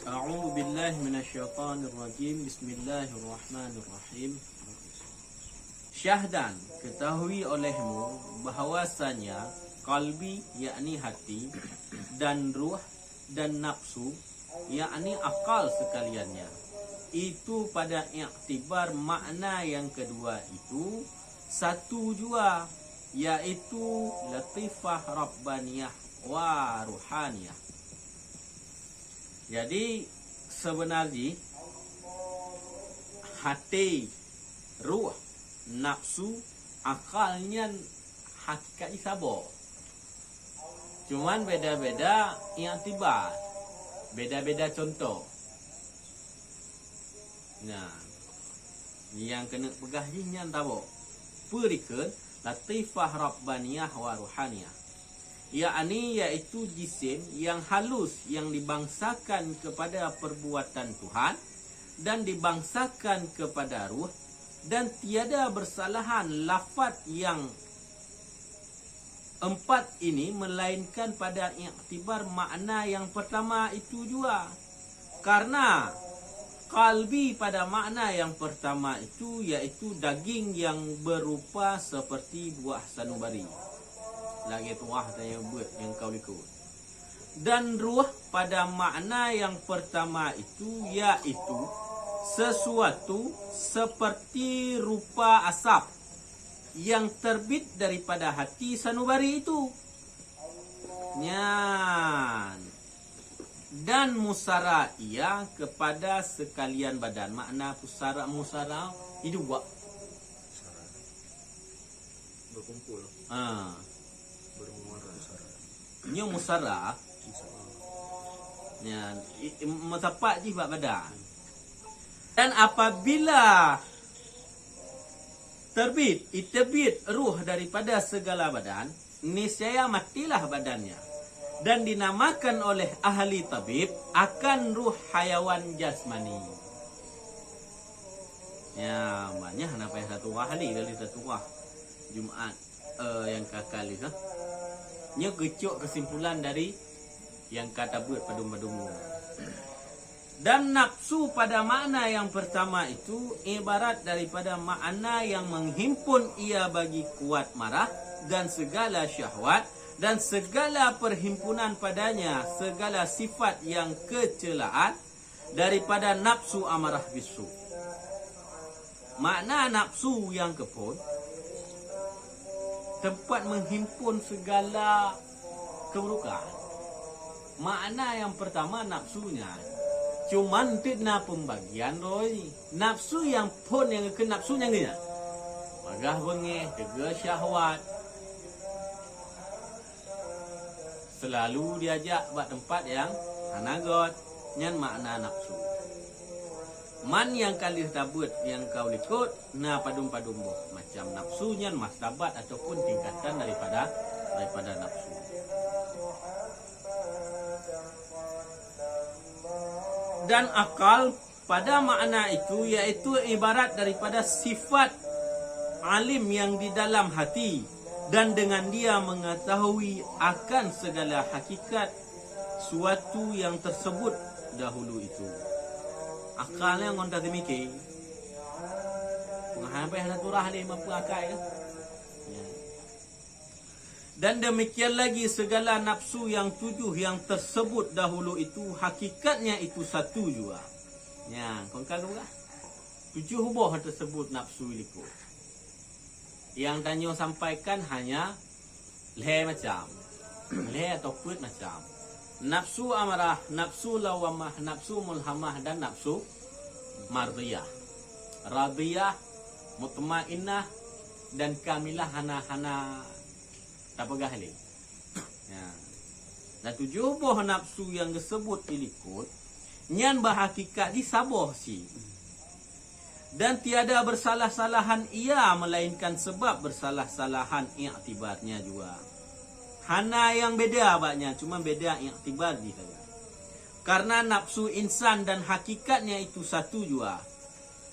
A'udzu billahi minasyaitonir rajim. Bismillahirrahmanirrahim. Syahdan, ketahui olehmu bahwasanya kalbi yakni hati dan ruh dan nafsu yakni akal sekaliannya itu pada iktibar makna yang kedua itu satu jua, yaitu latifah rabbaniyah wa ruhaniyah. Jadi sebenarnya hati, ruh, nafsu, akalnya hakikatnya sama. Cuman beda-beda i'tibar, beda-beda contoh. Nah, yang kena pegah jinnya tahu. Perikun latifah rabbaniyah wa ruhaniyah. Yakni yaitu jisim yang halus yang dibangsakan kepada perbuatan Tuhan dan dibangsakan kepada ruh, dan tiada bersalahan lafaz yang empat ini melainkan pada iktibar makna yang pertama itu juga. Karena kalbi pada makna yang pertama itu yaitu daging yang berupa seperti buah sanubari. Lagi tuah tanya buat yang kau ikut. Dan ruh pada makna yang pertama itu yaitu sesuatu seperti rupa asap yang terbit daripada hati sanubari itu. Nyan. Dan musara ia kepada sekalian badan. Makna musara itu buat berkumpul, bermuara. Nya musara nya matapak di badan. Dan apabila terbit ruh daripada segala badan, niscaya matilah badannya. Dan dinamakan oleh ahli tabib akan ruh hayawan jasmani. Ya, banyak kenapa yang satu ahli kali satu Jumaat yang kakal itu. Nya kecok kesimpulan dari yang kata buat padum-padum. Dan nafsu pada makna yang pertama itu ibarat daripada makna yang menghimpun ia bagi kuat marah dan segala syahwat dan segala perhimpunan padanya, segala sifat yang kecelaan daripada nafsu amarah bisu. Makna nafsu yang kepun tempat menghimpun segala keburukan. Makna yang pertama nafsunya cuman tidak pembagian roy. Nafsu yang pun yang ke nafsu yang ni magah bengeh, dega syahwat. Selalu diajak buat tempat yang hanagot. Nyan makna nafsu. Man yang kali tabut yang kau likut na padum-padum macam nafsu nyan martabat ataupun tingkatan daripada nafsu. Dan akal pada makna itu yaitu ibarat daripada sifat alim yang di dalam hati, dan dengan dia mengetahui akan segala hakikat suatu yang tersebut dahulu itu. Akalnya ngonta demiki. Menghampai hendak turah le mampu akal ya. Dan demikian lagi segala nafsu yang tujuh yang tersebut dahulu itu hakikatnya itu satu juga. Ya, kau kagak bukan? Tujuh buah tersebut nafsu itu. Yang Tanyo sampaikan hanya leh macam, leh atau put macam. Nafsu amarah, nafsu lawamah, nafsu mulhamah dan nafsu mardiyah. Radiyah, mutmainnah dan kamilah hana-hana tak pegah ni. Ya. Dan tujuh buah nafsu yang disebut ilikut nyan berhakikat di saboh si. Dan tiada bersalah-salahan ia melainkan sebab bersalah-salahan i'tibarnya juga. Hana yang beda abaknya, cuma beda i'tibar di saja. Karena nafsu insan dan hakikatnya itu satu juga.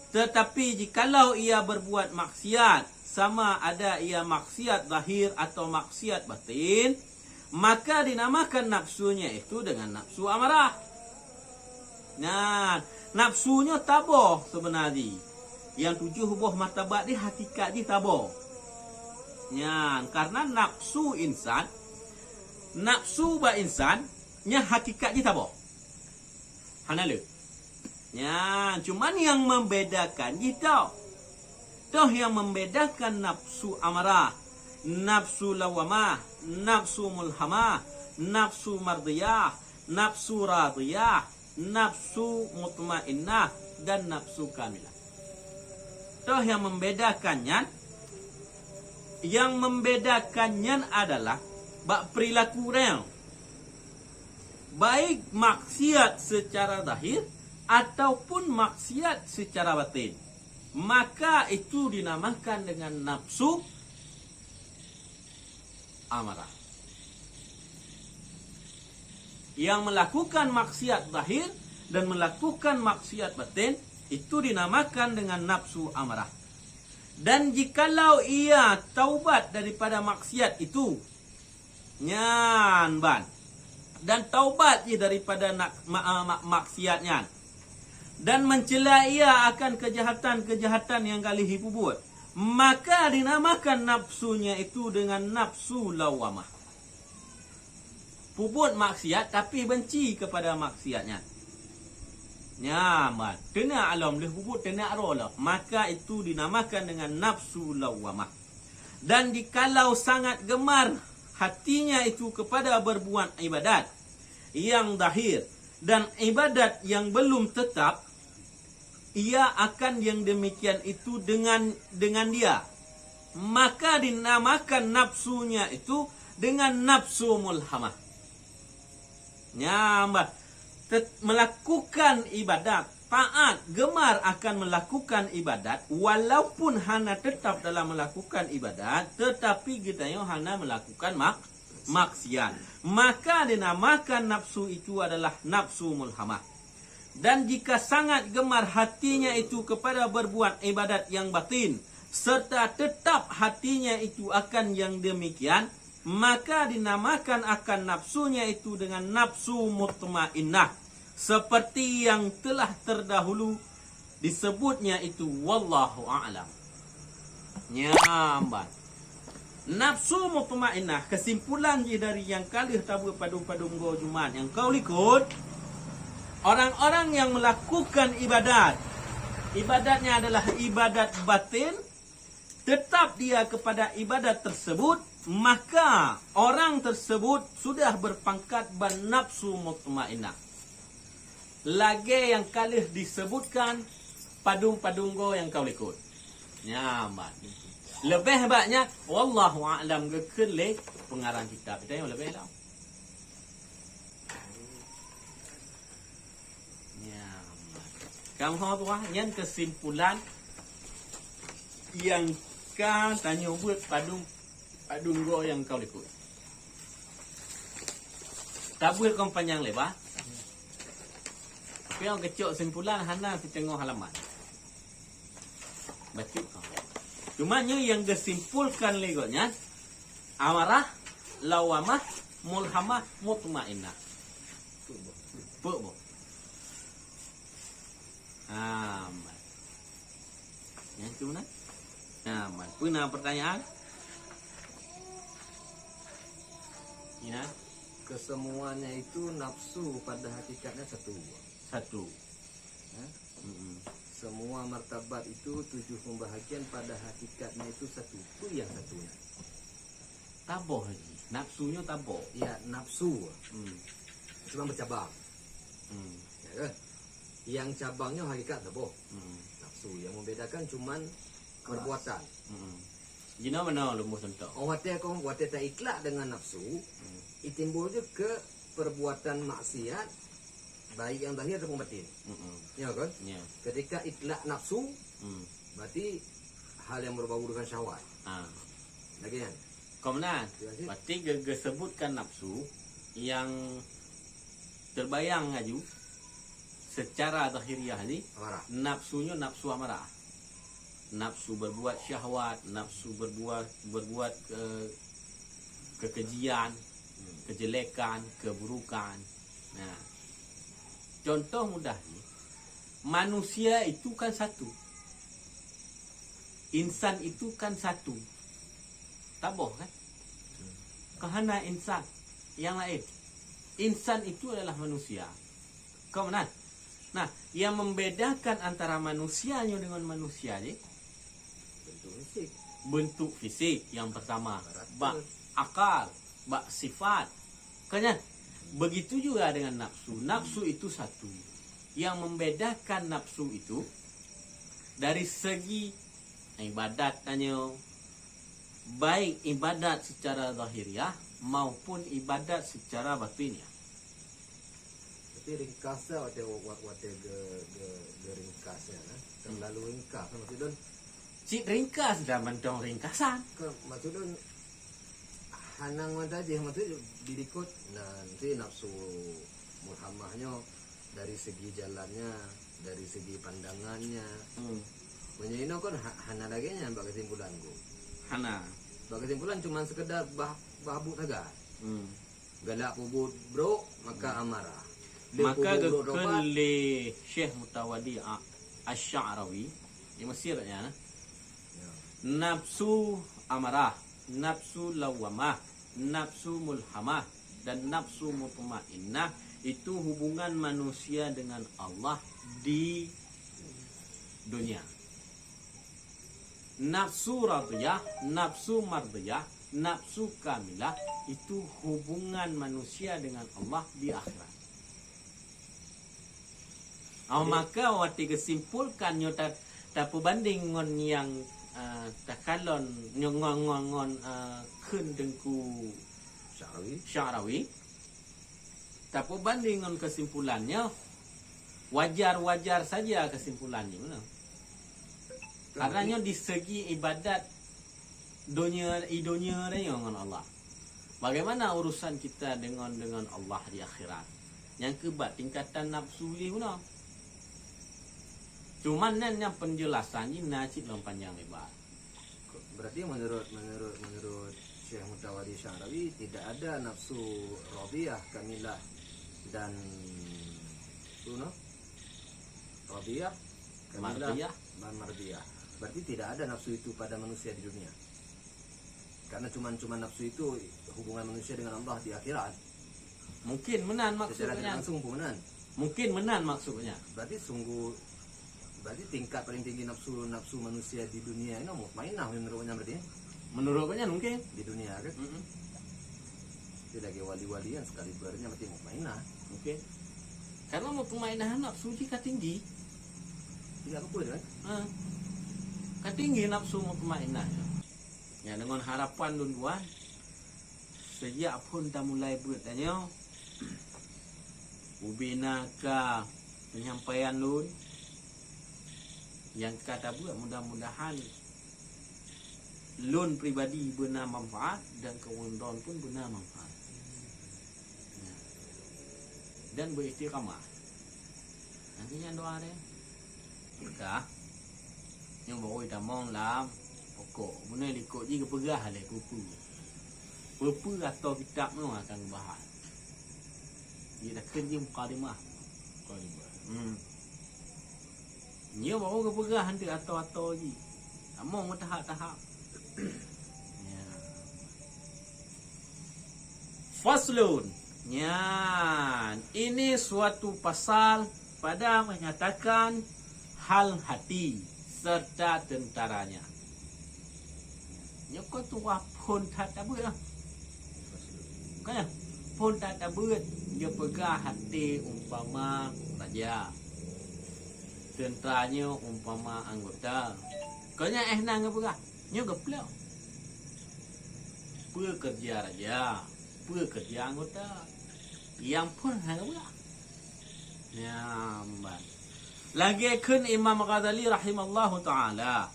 Tetapi jikalau ia berbuat maksiat, sama ada ia maksiat zahir atau maksiat batin, maka dinamakan nafsunya itu dengan nafsu amarah. Nah, nafsunya tabah sebenarnya. Yang 7 buah martabat ni hakikat dia tabah. Karena nafsu insan, nafsu ba insan, nya hakikat dia tabah. Hanala. Cuman yang membedakan dia tahu. Tahu yang membedakan nafsu amarah, nafsu lawamah, nafsu mulhamah, nafsu mardiyah, nafsu radiyah, nafsu mutmainnah, dan nafsu kamilah. Tahu yang membedakannya? Yang membedakannya adalah perilaku real. Baik maksiat secara zahir ataupun maksiat secara batin. Maka itu dinamakan dengan nafsu amarah. Yang melakukan maksiat zahir dan melakukan maksiat batin itu dinamakan dengan nafsu amarah. Dan jikalau ia taubat daripada maksiat itu, dan taubat ia daripada maksiatnya, dan mencela ia akan kejahatan-kejahatan yang kalihi buat, maka dinamakan nafsunya itu dengan nafsu lawamah. Buat maksiat tapi benci kepada maksiatnya. Kena alam leh bubut kena arolah, maka itu dinamakan dengan nafsu lawamah. Dan jikalau sangat gemar hatinya itu kepada berbuat ibadat yang zahir dan ibadat yang belum tetap, ia akan yang demikian itu dengan dia, maka dinamakan nafsunya itu dengan nafsu mulhamah. Melakukan ibadat, taat, gemar akan melakukan ibadat, walaupun hana tetap dalam melakukan ibadat, tetapi kita hana melakukan maksiat, maka dinamakan nafsu itu adalah nafsu mulhamah. Dan jika sangat gemar hatinya itu kepada berbuat ibadat yang batin, serta tetap hatinya itu akan yang demikian, maka dinamakan akan nafsunya itu dengan nafsu mutmainnah. Seperti yang telah terdahulu disebutnya itu, wallahu a'lam. Nafsu mutmainnah, kesimpulan dari yang kali tabu padung go Jumaat yang kau ikut, orang-orang yang melakukan ibadat, ibadatnya adalah ibadat batin, tetap dia kepada ibadat tersebut, maka orang tersebut sudah berpangkat bernafsu mutmainnah. Lagi yang kali disebutkan padung-padunggo yang kau ikut. Lebih hebatnya, wallahu a'lam gekele pengarang kitab. Kita yang lebih tahu. Kamu tahu yang kesimpulan yang kan tanya buat padunggo yang kau ikut. Tak buat kau panjang lebar. Tapi yang kecil simpulan hana setengah halaman. Baca kau. Cuma yang disimpulkan legonya amarah, lawamah, mulhamah, mutmainnah. Yang itu mana? Punya pertanyaan? Ya. Kesemuanya itu nafsu pada hakikatnya satu. Semua martabat itu 7 pembahagian pada hakikatnya itu satu. Itu yang satunya. Taboh lagi. Nafsunya taboh. Ya, nafsu. Cuma bercabang. Ya kan? Yang cabangnya hakikat taboh. Nafsu yang membedakan cuman perbuatan. Jina mana lumbuh sentak? Wate tak ikhlas dengan nafsu, timbul je ke perbuatan maksiat baik yang zahir ataupun batin. Ya kan? Ya. Ketika ikhlas nafsu, berarti hal yang berbau dengan syahwat. Lagi kan? Kau mana? Berarti gege sebutkan nafsu yang terbayang aju secara zahiriah ni, nafsunya nafsu amarah. Nafsu berbuat syahwat, nafsu berbuat kekejian, kejelekan, keburukan. Contoh mudahnya, manusia itu kan satu. Insan itu kan satu. Tak boh kan? Kehana insan yang lain. Insan itu adalah manusia. Kau mana? Nah, yang membedakan antara manusianya dengan manusia je, Bentuk fisik. bentuk fisik yang pertama, Karakter. bak akal, bak sifat. Kan? Begitu juga dengan nafsu. Nafsu itu satu. Yang membedakan nafsu itu dari segi ibadatnya, baik ibadat secara zahiriah maupun ibadat secara batiniah. Tapi ringkasnya wate ge ringkasnya nah. Terlalu ringkas kan maksudnya Cik ringkas dah mentong ringkasan. maksudnya hanang aja maksudnya dirikut nanti nafsu mulhamahnya dari segi jalannya, dari segi pandangannya. Punya ini kan hana lagi nya bak kesimpulan gua. Hana. Bak kesimpulan cuma sekedar bahbu saja. Hmm. Galak pubut bro maka amarah. Maka gekeli Syekh Mutawadi Asy-Sya'rawi di Mesirnya, Ya. nafsu amarah, nafsu lawamah, nafsu mulhamah, dan nafsu mutmainnah itu hubungan manusia dengan Allah di dunia. Nafsu radiyah, nafsu mardiyah, nafsu kamilah itu hubungan manusia dengan Allah di akhirat. Maka wati kesimpulkan nyo tak berbanding ngon yang takalon ngon kun dengku Sya'rawi tak berbanding ngon kesimpulannya wajar-wajar saja kesimpulannya no? Karena di segi ibadat dunia ni ngon Allah. Bagaimana urusan kita dengan Allah di akhirat? Yang kebat tingkatan nafsu ni no? Cuman yang penjelasannya najib dalam panjang lebar. Berarti menurut Syekh Mutawadi Sya'rawi tidak ada nafsu radiyah, kamilah dan radiyah, kamilah, dan mardiyah. Berarti tidak ada nafsu itu pada manusia di dunia. Karena cuma nafsu itu hubungan manusia dengan Allah di akhirat. Mungkin menan Secara maksudnya. langsung menan. Mungkin menan maksudnya. Berarti tingkat paling tinggi nafsu manusia di dunia ini mutmainah menurutnya berarti Menurutnya mungkin. di dunia kan. Itu lagi wali-walian sekali berarti berarti mutmainah. Mungkin. Karena mutmainnah nafsu jika tinggi. Tidak apa kan? Kan tinggi nafsu mutmainnah. Ya dengan harapan tuan sejak pun dah mulai bertanya ubinaka penyampaian lun yang kata buat mudah-mudahan lun pribadi benar manfaat dan kawan-kawan pun benar manfaat. Ya. Dan beristiqamah. Nantinya doa dia. Maka yang bawa kita mong lam pokok mana likut je kepegah le pupu. Pupu atau kitab tu akan bahas. Dia dah kerja mukadimah. Dia bawa kepegah nanti atau je. Among tahap-tahap. Ya. Faslun. Ya, ini suatu pasal pada menyatakan hal hati serta tentaranya. Nyokot tu pun tak tabut lah. Kan? Pun tak tabut. Dia pegang hati umpama raja. Tentaranya umpama anggota. Kanya nang pegang. Nya geplak. Pekerja raja, pekerja anggota. Yang pun hang pegang. Nyamban. Lagi kun Imam Ghazali rahimallahu taala.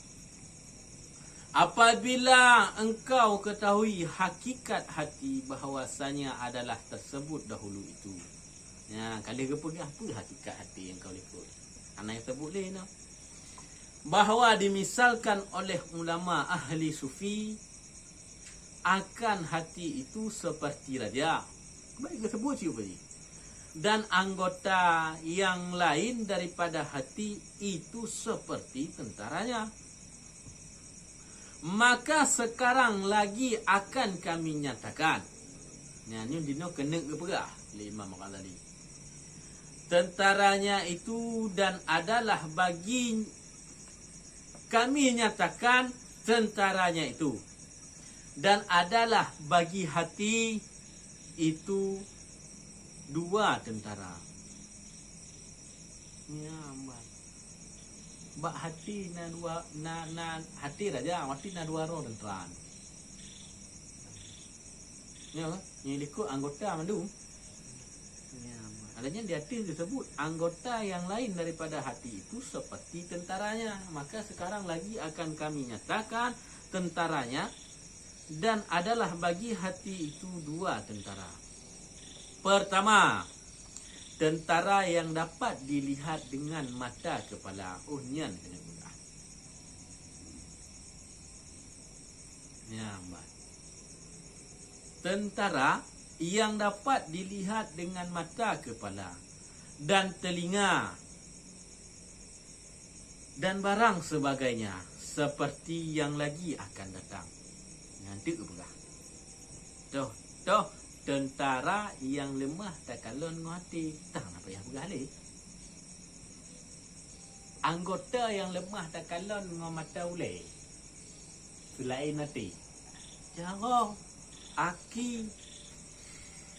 Apabila engkau ketahui hakikat hati bahawasanya adalah tersebut dahulu itu. Ya, kalau kau pergi apa hakikat hati yang kau lihat? Anak yang sebut ni no. Bahawa dimisalkan oleh ulama ahli sufi akan hati itu seperti raja. Baik kita sebut siapa ni? dan anggota yang lain daripada hati itu seperti tentaranya. Maka sekarang lagi akan kami nyatakan. Nah, ni dino kena ke perah Imam Ghazali. Tentaranya itu dan adalah bagi kami nyatakan tentaranya itu dan adalah bagi hati itu dua tentara. Ya, bak hati na dua na hati raja, hati na dua roh tentara. Ya, ni ikut anggota mandu. Ya, adanya di hati disebut anggota yang lain daripada hati itu seperti tentaranya. Maka sekarang lagi akan kami nyatakan tentaranya dan adalah bagi hati itu dua tentara. Pertama, tentara yang dapat dilihat dengan mata kepala. Oh, nyan kena guna. Ya, mbak. Tentara yang dapat dilihat dengan mata kepala dan telinga dan barang sebagainya seperti yang lagi akan datang. Nanti ke belah. Toh tentara yang lemah tak kalon ngati. Tak apa yang belah ni. Anggota yang lemah tak kalon ngomata ule. Selain nanti. Jangan aki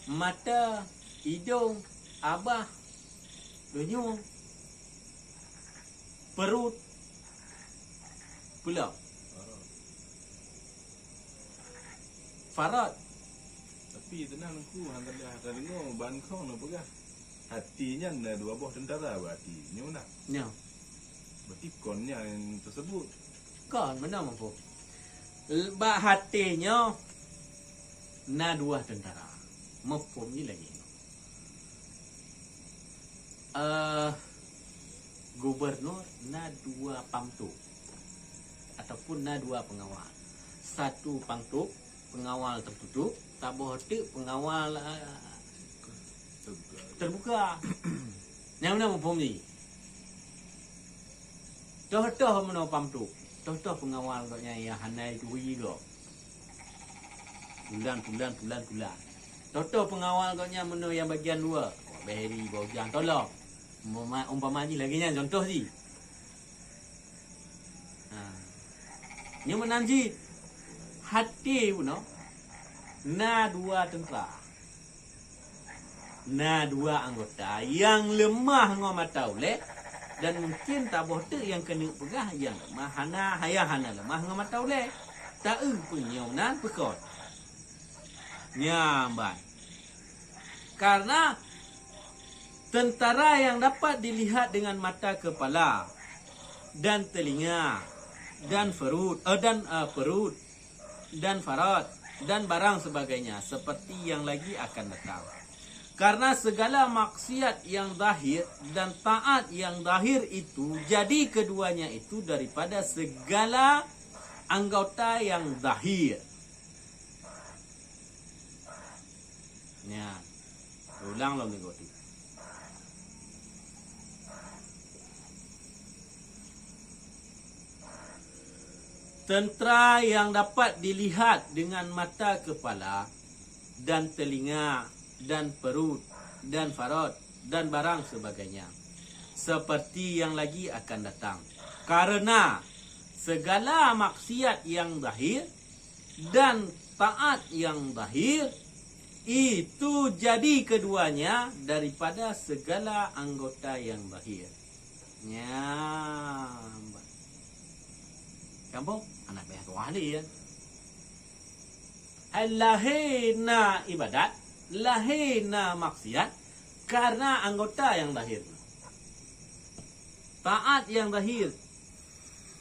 mata, hidung, abah, dunia, perut, pula. Farad. Tapi tenang aku hantar dengar ban kau nak pegah. Hatinya ada dua buah tentara berarti. Ni mana? Ya. Berarti konnya yang tersebut. Kon mana mampu? Ba hatinya na dua tentara. Mafhum ni lagi. Gubernur na dua pamtuk ataupun na dua pengawal. Satu pamtuk pengawal tertutup, tabah hati pengawal terbuka. Yang mana mafhum ni? Toh mana pamtuk? Toh pengawal katnya ya hanai curi go. Bulan. Toto pengawal katnya mana yang bagian dua. Beri bojang tolong. Umpama ni lagi nya contoh si. Ni menanji hati puno. Na dua tentera. Na dua anggota yang lemah ngomata ule dan mungkin tak bote yang kena pegah yang lemah hana lemah ngomata ule. Tak punya pekot. Nyamban. Karena tentara yang dapat dilihat dengan mata kepala dan telinga dan perut dan farad dan barang sebagainya seperti yang lagi akan datang. Karena segala maksiat yang zahir dan taat yang zahir itu jadi keduanya itu daripada segala anggota yang zahir. Ya, ulang lo minggu tu. Tentera yang dapat dilihat dengan mata kepala dan telinga dan perut dan farad dan barang sebagainya seperti yang lagi akan datang. Karena segala maksiat yang zahir dan taat yang zahir itu jadi keduanya daripada segala anggota yang zahir. Ya. Kampung anak bayar wali ya. Lahirna ibadat, lahirna maksiat karena anggota yang zahir. Taat yang zahir.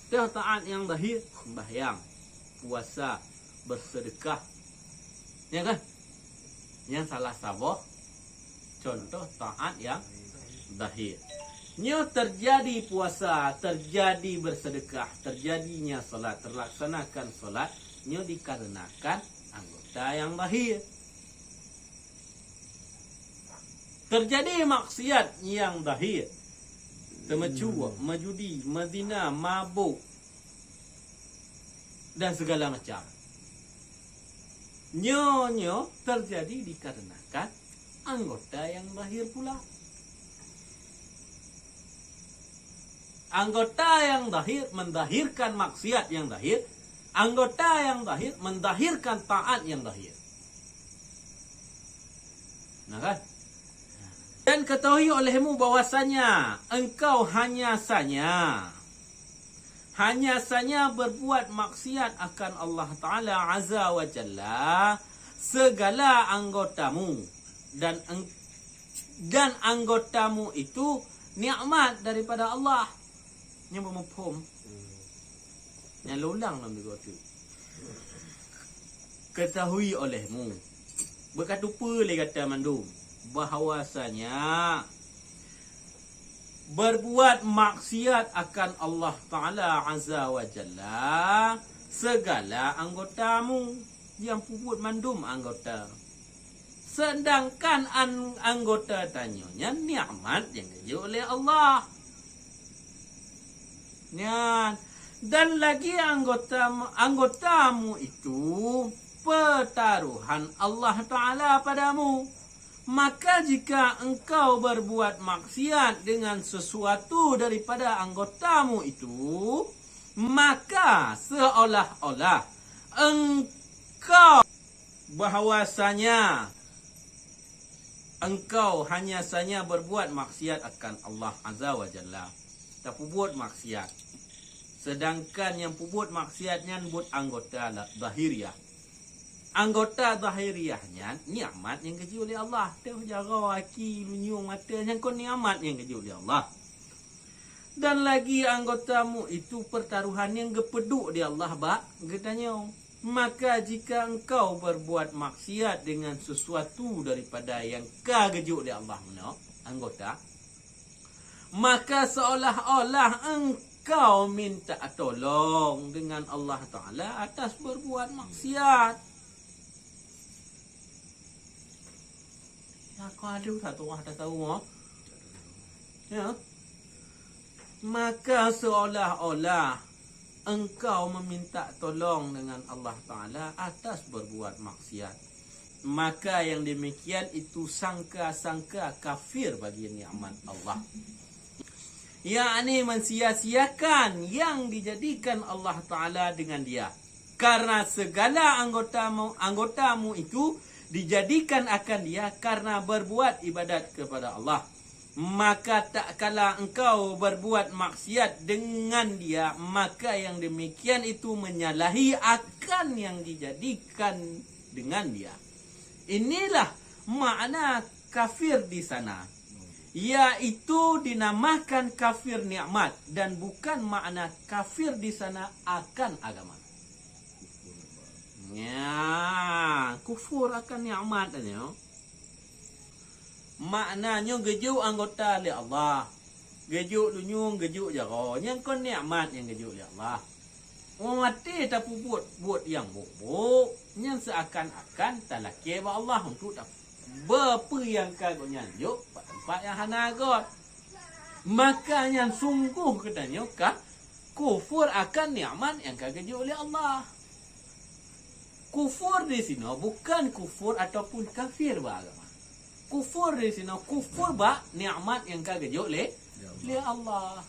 Taat yang zahir, sembahyang, puasa, bersedekah. Ya kan? Yang salah sabah contoh taat yang zahir. Nyo terjadi puasa, terjadi bersedekah, terjadinya solat, terlaksanakan solat, nyo dikarenakan anggota yang zahir. terjadi maksiat yang zahir, mencuri, menjudi, menzina, mabuk dan segala macam. Nyonya terjadi dikarenakan anggota yang zahir pula. Anggota yang zahir mendahirkan maksiat yang zahir. Anggota yang zahir mendahirkan taat yang zahir. Nah kan? Dan ketahui olehmu bahwasanya engkau hanya saja berbuat maksiat akan Allah Ta'ala Azza wa Jalla segala anggotamu dan anggotamu itu nikmat daripada Allah. Yang bermufhum. Yang lulang dalam dua tu. Ketahui olehmu. Berkata apa kata mandum? Bahawasanya berbuat maksiat akan Allah Ta'ala Azza wa Jalla segala anggotamu yang puput mandum anggota. Sedangkan anggota tanyanya nikmat yang diberi oleh Allah. Dan lagi anggotamu itu pertaruhan Allah Ta'ala padamu. Maka jika engkau berbuat maksiat dengan sesuatu daripada anggotamu itu, maka seolah-olah engkau bahawasanya engkau hanya saja berbuat maksiat akan Allah Azza wa Jalla. Tak buat maksiat. Sedangkan yang buat maksiatnya buat anggota zahiriah. Anggota zahiriahnya nikmat yang keji oleh Allah. Tengok jara aki lunyung mata yang kau nikmat yang keji oleh Allah. Dan lagi anggotamu itu pertaruhan yang gepeduk di Allah bak katanya. Maka jika engkau berbuat maksiat dengan sesuatu daripada yang keji oleh Allah anggota, maka seolah-olah engkau minta tolong dengan Allah Ta'ala atas berbuat maksiat. Ya, kau ada satu orang tak tahu. Ya. Maka seolah-olah engkau meminta tolong dengan Allah Ta'ala atas berbuat maksiat. Maka yang demikian itu sangka-sangka kafir bagi nikmat Allah. Yakni mensia-siakan yang dijadikan Allah Ta'ala dengan dia. Karena segala anggotamu itu dijadikan akan dia karena berbuat ibadat kepada Allah. Maka tak kala engkau berbuat maksiat dengan dia, maka yang demikian itu menyalahi akan yang dijadikan dengan dia. Inilah makna kafir di sana. Yaitu dinamakan kafir nikmat dan bukan makna kafir di sana akan agama. Ya, kufur akan nikmat aja. Maknanya gejuk anggota oleh Allah. Gejuk lunyung, gejuk jara. Yang kau nikmat yang gejuk oleh Allah. Orang mati tak buat yang buruk. Yang seakan-akan tak laki Allah untuk tak berapa yang kagaknya juk tempat yang hana agot. Maka yang sungguh katanya kufur akan nikmat yang kagak oleh Allah. Kufur di sini bukan kufur ataupun kafir beragama. Kufur di sini kufur nikmat yang kagak oleh Allah.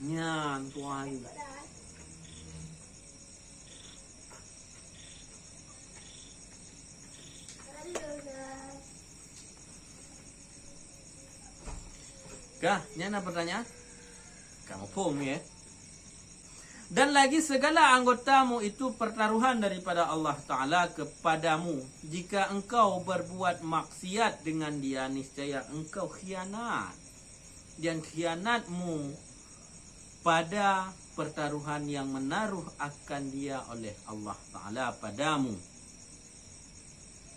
Nyan tuai. Kah, nyana pertanyaan? Kamu pun ya. Dan lagi segala anggotamu itu pertaruhan daripada Allah Ta'ala kepadamu. Jika engkau berbuat maksiat dengan dia, niscaya engkau khianat. Dan khianatmu pada pertaruhan yang menaruh akan dia oleh Allah Ta'ala padamu.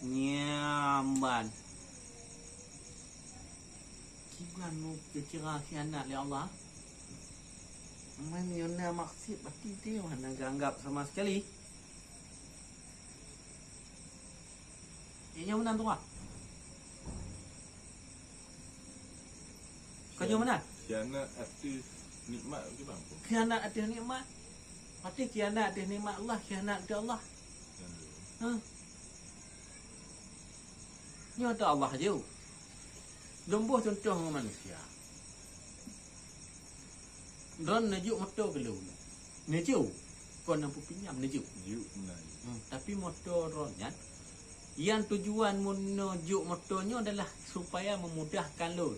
Nyaman. Gimana kira khianat oleh Allah? Mana yang nak maksud berarti dia mana anggap sama sekali. Yang mana tu ah? Kau yang mana? Khianat atas nikmat ke bang? Khianat atas nikmat. Pasti khianat atas nikmat Allah, khianat kepada Allah. Ha? Ni ada Allah je. Lembuh contoh dengan manusia. Ron najuk motor gelu. Najuk. Kau nampu pinjam najuk. Juk menang. Tapi motor ronnya yang tujuan menuju motornya adalah supaya memudahkan lo.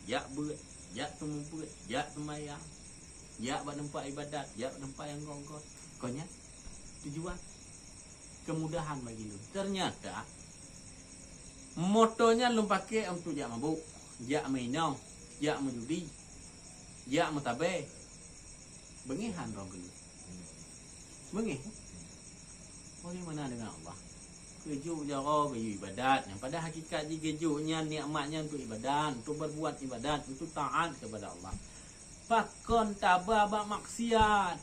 Ya buat, ya temu buat, ya semayang, ya buat tempat ibadat, ya tempat yang gonggot. Konya tujuan kemudahan bagi lo. Ternyata motornya lo pakai untuk jak mabuk, jak minum, jak menjudi, jak mutabe. Bengihan rong gelu. Bengih. Bagaimana dengan Allah? Keju jara bagi ibadat. Yang pada hakikat je kejunya nikmatnya untuk ibadat, untuk berbuat ibadat, untuk taat kepada Allah. Pakon tabah maksiat.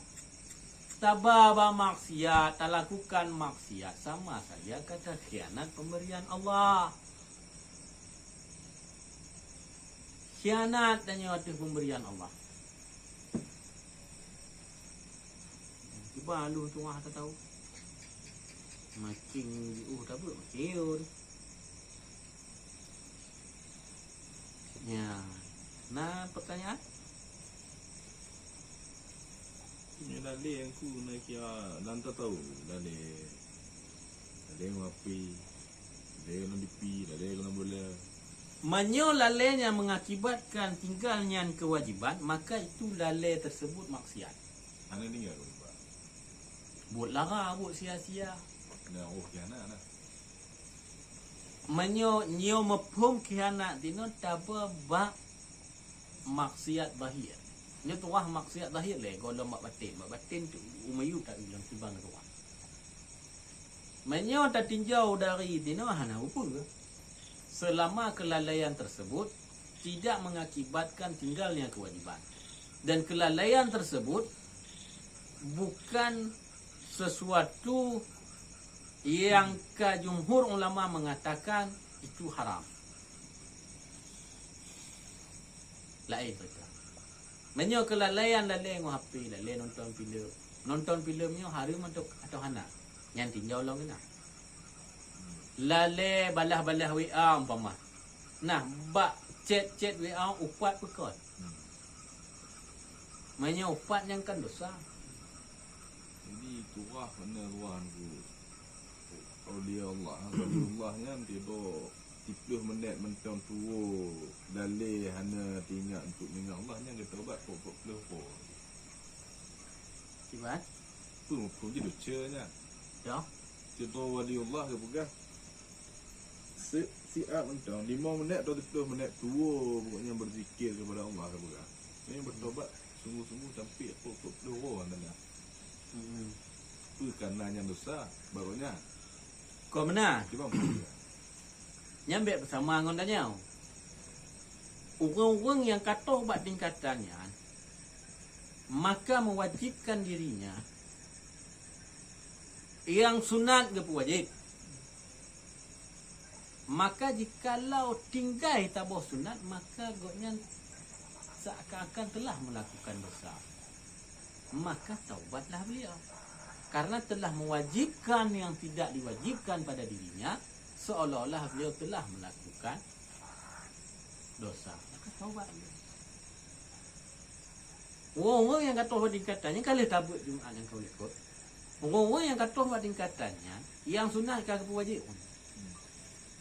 Tabah maksiat, tak lakukan maksiat sama saja kata khianat pemberian Allah. Khianat dan atas pemberian Allah. Tiba lu tu tak tahu. Makin tak apa makin. Ya. Nah, pertanyaan? Ini lali yang ku nak kira lantar tahu lali ngapi, lali kena dipi, lali kena bola. Menyo lalai yang mengakibatkan tinggalnya kewajiban, maka itu lalai tersebut maksiat. Anak tinggal pun pak. Buat lara, buat sia-sia. Nah, khianat lah. Menyo mafhum khianat dino taba ba maksiat zahir. Nyo tu wah maksiat zahir le kalau mak batin tu umayu tak bilang tibang tu. Menyo tak tinjau dari dino hana apa ke? Selama kelalaian tersebut tidak mengakibatkan tinggalnya kewajiban. Dan kelalaian tersebut bukan sesuatu yang jumhur ulama mengatakan itu haram. Lain betul. Menyo kelalaian lalai ngau HP, lalai nonton filem. Nonton filemnya haram atau hana? Yang tinjau long kena. Lalai balah-balah WA umpama. Nah, bak chat WA upat pekot. Menyo upat yang kan dosa. Jadi turah mana ruang tu. Aulia Allah, Allahnya tiba 30 minit mentang tua dalih hana tinggal untuk mengingat Allah yang kita ubat pokok pelopor. Kibat? Tu pun je docanya. Ya. Cerita wali Allah ke bukan? Siap mentang 5 minit atau 30 minit tua pokoknya berzikir kepada Allah ke bukan? Ini bertobat sungguh-sungguh sampai pokok pelopor anda. Tu kerana yang dosa barunya. Kau mana? Cuba Nyambil bersama dengan tanya. Orang-orang yang kata buat tingkatannya, maka mewajibkan dirinya. Yang sunat ke wajib. Maka jikalau tinggal tabah sunat, maka goknya seakan-akan telah melakukan dosa. Maka taubatlah beliau. Karena telah mewajibkan yang tidak diwajibkan pada dirinya, seolah-olah beliau telah melakukan dosa. Maka taubat beliau. Orang-orang yang kata buat tingkatannya, kalau tabut Jumaat yang kau ikut, orang-orang yang kata buat tingkatannya, yang sunat ke wajib.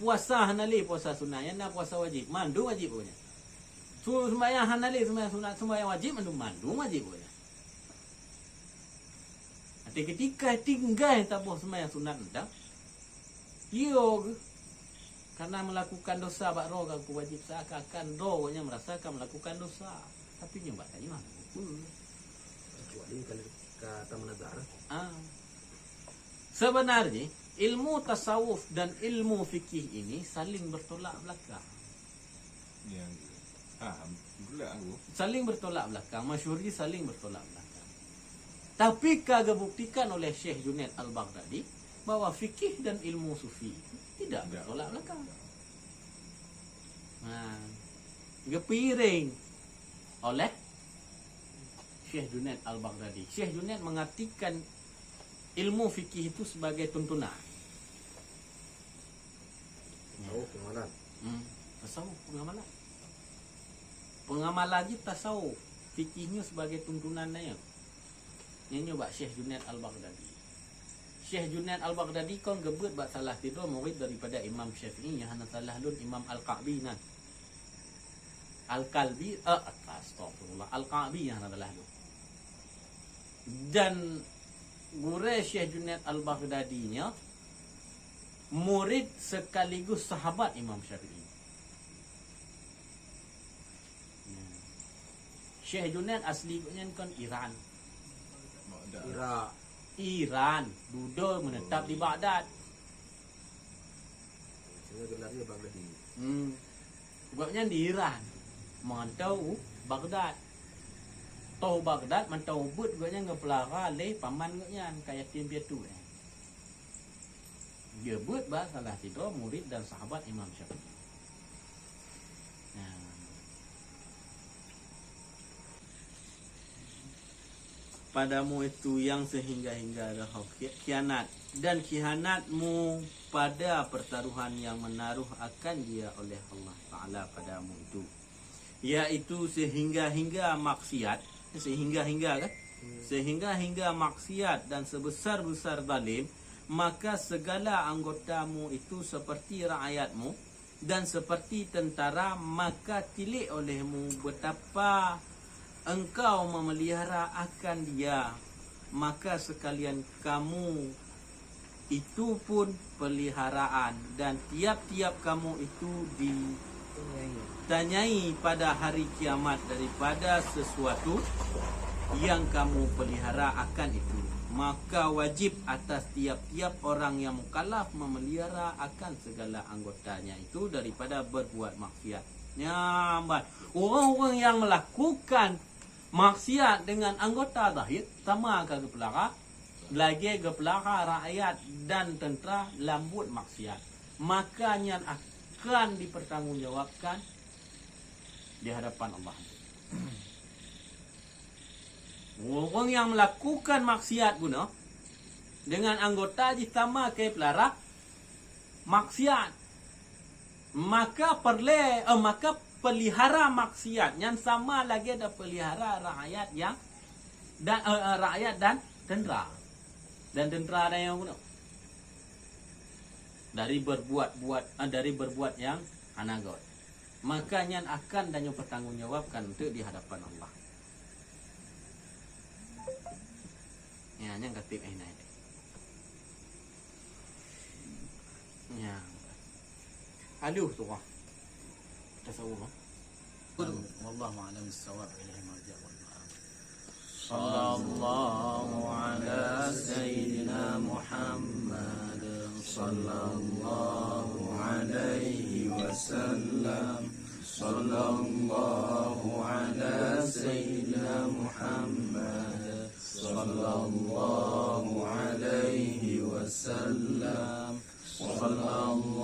Puasa hanali puasa sunat, yang nak puasa wajib, mandu wajib punya. Sembahyang hanali sembahyang sunat, sembahyang wajib, mandu wajib punya. Ketika tinggal tabuh sembahyang sunat entah, yo karena melakukan dosa bak roh aku wajib seakan-akan rohnya merasakan melakukan dosa, tapi nyoba tadi mana? Kecuali kalau kata menazar. Sebenarnya ilmu tasawuf dan ilmu fikih ini saling bertolak belakang. yang pula aku. Saling bertolak belakang, masyhuri saling bertolak belakang. Tapi kagak buktikan oleh Syekh Junaid Al-Baghdadi bahwa fikih dan ilmu sufi tidak bertolak belakang. Gepiring oleh Syekh Junaid Al-Baghdadi. Syekh Junaid mengartikan ilmu fikih itu sebagai tuntunan. Tahu kemarin. Tasawuf, pengamalan. Pengamalan je tasawuf. Fikihnya sebagai tuntunannya. Ini nyoba Syekh Junaid Al-Baghdadi. Syekh Junaid Al-Baghdadi kan gebut bak salah tidur murid daripada Imam Syafi'i yang hana salah lun Imam Al-Ka'bi nan. Al-Kalbi, astagfirullah, Al-Ka'bi yang hana salah lun. Dan guru Syekh Junaid Al-Baghdadi nya murid sekaligus sahabat Imam Syafi'i. Syekh Junaid aslinya kan Iran. Iran duduk menetap di Baghdad. Sehingga gelarnya Baghdadi. Sebabnya di Iran mantau Baghdad. Tahu Baghdad mantau but gaknya ngepelara leh paman gaknya kayak tim piatu. Dia buat bah salah tidur murid dan sahabat Imam Syafi'i. Padamu itu yang sehingga-hingga ada khianat dan khianatmu pada pertaruhan yang menaruh akan dia oleh Allah Ta'ala padamu itu, yaitu sehingga-hingga maksiat, sehingga-hingga kan, sehingga-hingga maksiat dan sebesar-besar zalim, maka segala anggotamu itu seperti rakyatmu dan seperti tentara, maka tilik olehmu betapa engkau memelihara akan dia, maka sekalian kamu itu pun peliharaan, dan tiap-tiap kamu itu ditanyai pada hari kiamat daripada sesuatu yang kamu pelihara akan itu. Maka wajib atas tiap-tiap orang yang mukallaf memelihara akan segala anggotanya itu daripada berbuat maksiat. Nyambat orang-orang yang melakukan maksiat dengan anggota zahir sama ke gepelara, lagi gepelara rakyat dan tentera lambut maksiat, makanya akan dipertanggungjawabkan di hadapan Allah. Orang yang melakukan maksiat guna dengan anggota sama ke pelara maksiat, maka pelihara maksiat yang sama lagi ada pelihara rakyat yang dan rakyat dan tentera ada yang guna dari berbuat yang anagot, makanya akan dan pertanggungjawabkan untuk di hadapan Allah. Ya, yang ketik ini. Ya. Aduh tu kah. Tasawuf. Wallahu a'lam bis-shawab, ilaihi marji' wal ma'ab. Sallallahu ala sayyidina Muhammad sallallahu alaihi wasallam. Sallallahu ala sayyidina Muhammad sallallahu alaihi wasallam. Sallallahu